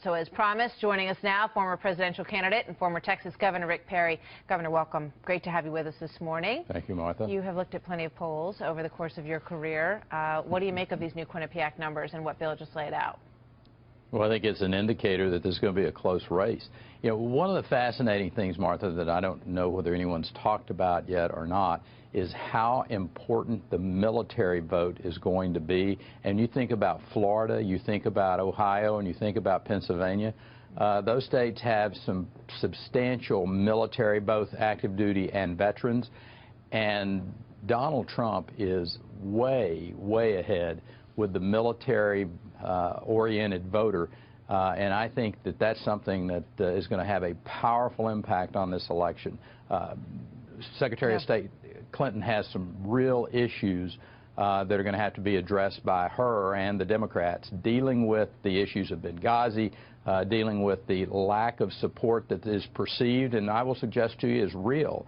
So as promised, joining us now, former presidential candidate and former Texas Governor Rick Perry. Governor, welcome. Great to have you with us this morning. Thank you, Martha. You have looked at plenty of polls over the course of your career. What do you make of these new Quinnipiac numbers and what Bill just laid out? Well, I think it's an indicator that there's going to be a close race. You know, one of the fascinating things, Martha, that I don't know whether anyone's talked about yet or not, is how important the military vote is going to be. And you think about Florida, you think about Ohio, and you think about Pennsylvania. Those states have some substantial military, both active duty and veterans. And Donald Trump is way, way ahead with the military-oriented voter. And I think that that's something that is going to have a powerful impact on this election. Secretary of State Clinton has some real issues that are going to have to be addressed by her and the Democrats, dealing with the issues of Benghazi, dealing with the lack of support that is perceived, and I will suggest to you is real,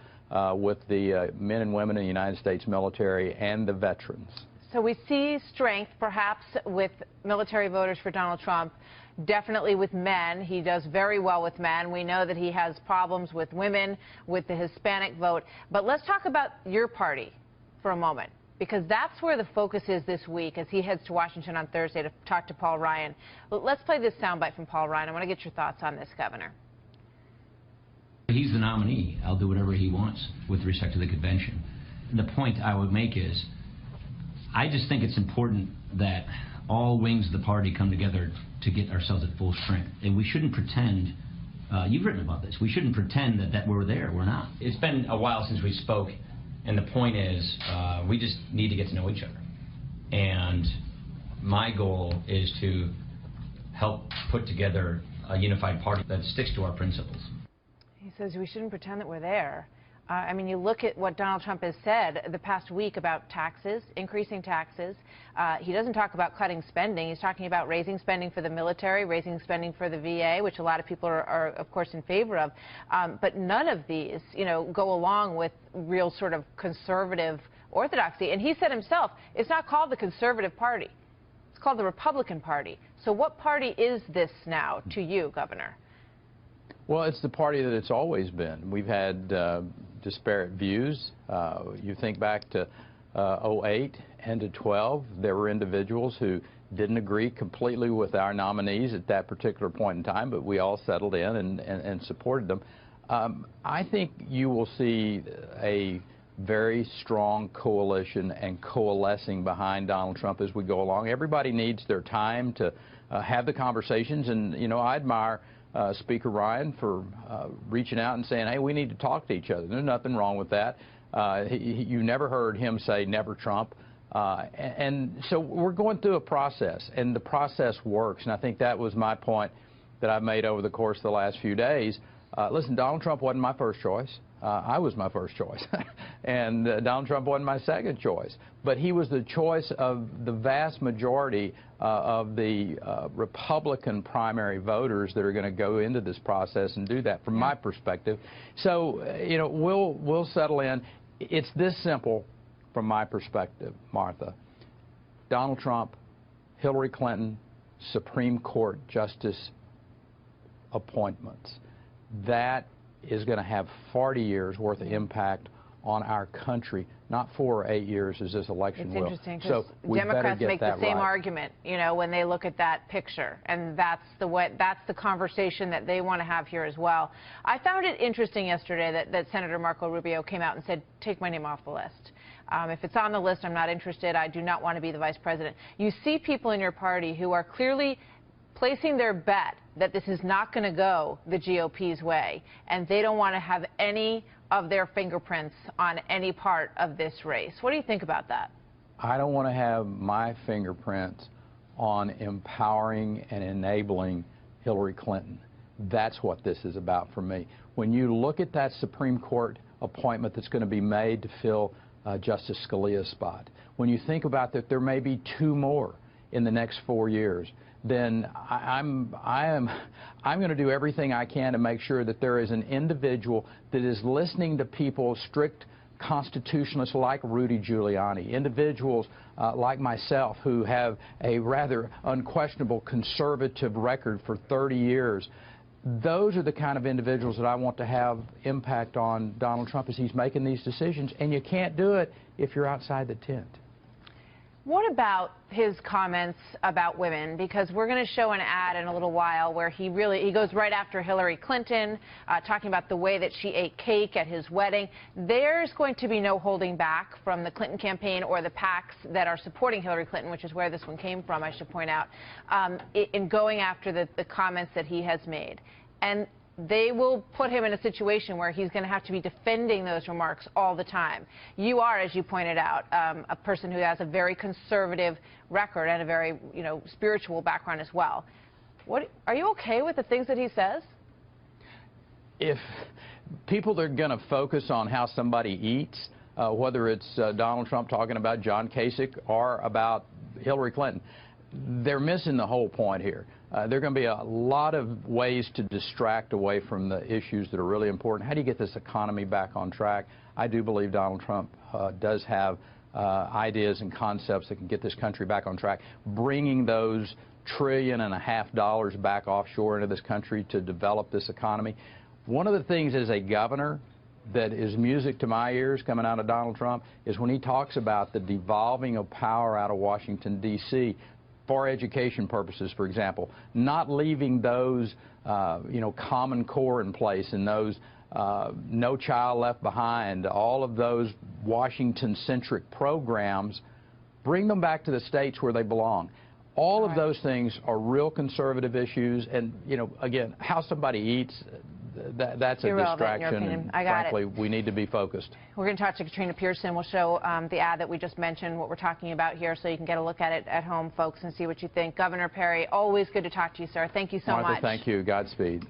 with the men and women in the United States military and the veterans. So we see strength, perhaps, with military voters for Donald Trump, definitely with men. He does very well with men. We know that he has problems with women, with the Hispanic vote. But let's talk about your party for a moment, because that's where the focus is this week as he heads to Washington on Thursday to talk to Paul Ryan. Let's play this soundbite from Paul Ryan. I want to get your thoughts on this, Governor. He's the nominee. I'll do whatever he wants with respect to the convention. The point I would make is, I just think it's important that all wings of the party come together to get ourselves at full strength. And we shouldn't pretend, you've written about this, we shouldn't pretend that we're there. We're not. It's been a while since we spoke, and the point is we just need to get to know each other. And my goal is to help put together a unified party that sticks to our principles. He says we shouldn't pretend that we're there. I mean, you look at what Donald Trump has said the past week about taxes, increasing taxes. He doesn't talk about cutting spending. He's talking about raising spending for the military, raising spending for the VA, which a lot of people are of course, in favor of. But none of these, you know, go along with real sort of conservative orthodoxy. And he said himself, it's not called the Conservative Party. It's called the Republican Party. So what party is this now to you, Governor? Well, it's the party that it's always been. We've had disparate views. You think back to 08 and to 12, there were individuals who didn't agree completely with our nominees at that particular point in time, but we all settled in and supported them. I think you will see a very strong coalition and coalescing behind Donald Trump as we go along. Everybody needs their time to have the conversations, and, you know, I admire Speaker Ryan for reaching out and saying, hey, we need to talk to each other. There's nothing wrong with that. You never heard him say never Trump. And so we're going through a process, and the process works. And I think that was my point that I've made over the course of the last few days. Listen, Donald Trump wasn't my first choice. I was my first choice. And Donald Trump wasn't my second choice. But he was the choice of the vast majority of the Republican primary voters that are going to go into this process and do that, from my perspective. So, you know, we'll settle in. It's this simple from my perspective, Martha. Donald Trump, Hillary Clinton, Supreme Court justice appointments. That is going to have 40 years worth of impact on our country, not 4 or 8 years as this election will. It's interesting because Democrats make the same argument, you know, when they look at that picture, and that's the conversation that they want to have here as well. I found it interesting yesterday that Senator Marco Rubio came out and said, take my name off the list. If it's on the list, I'm not interested. I do not want to be the vice president. You see people in your party who are clearly placing their bet that this is not going to go the GOP's way, and they don't want to have any of their fingerprints on any part of this race. What do you think about that? I don't want to have my fingerprints on empowering and enabling Hillary Clinton. That's what this is about for me. When you look at that Supreme Court appointment that's going to be made to fill Justice Scalia's spot, when you think about that there may be 2 more in the next 4 years, then I'm going to do everything I can to make sure that there is an individual that is listening to people's strict constitutionalists like Rudy Giuliani, individuals like myself who have a rather unquestionable conservative record for 30 years. Those are the kind of individuals that I want to have impact on Donald Trump as he's making these decisions, and you can't do it if you're outside the tent. What about his comments about women? Because we're going to show an ad in a little while where he goes right after Hillary Clinton, talking about the way that she ate cake at his wedding. There's going to be no holding back from the Clinton campaign or the PACs that are supporting Hillary Clinton, which is where this one came from, I should point out, in going after the comments that he has made. And they will put him in a situation where he's going to have to be defending those remarks all the time. You are, as you pointed out, a person who has a very conservative record and a very, spiritual background as well. Are you okay with the things that he says? If people are going to focus on how somebody eats, whether it's Donald Trump talking about John Kasich or about Hillary Clinton, they're missing the whole point here. There are going to be a lot of ways to distract away from the issues that are really important. How do you get this economy back on track? I do believe Donald Trump does have ideas and concepts that can get this country back on track. Bringing those $1.5 trillion back offshore into this country to develop this economy. One of the things as a governor that is music to my ears coming out of Donald Trump is when he talks about the devolving of power out of Washington, D.C., for education purposes, for example, not leaving those, Common Core in place and those No Child Left Behind, all of those Washington-centric programs, bring them back to the states where they belong. All of those things are real conservative issues, and, again, how somebody eats, that's a distraction, and frankly, we need to be focused. We're going to talk to Katrina Pearson. We'll show the ad that we just mentioned, what we're talking about here, so you can get a look at it at home, folks, and see what you think. Governor Perry, always good to talk to you, sir. Thank you so much. Martha, thank you. Godspeed.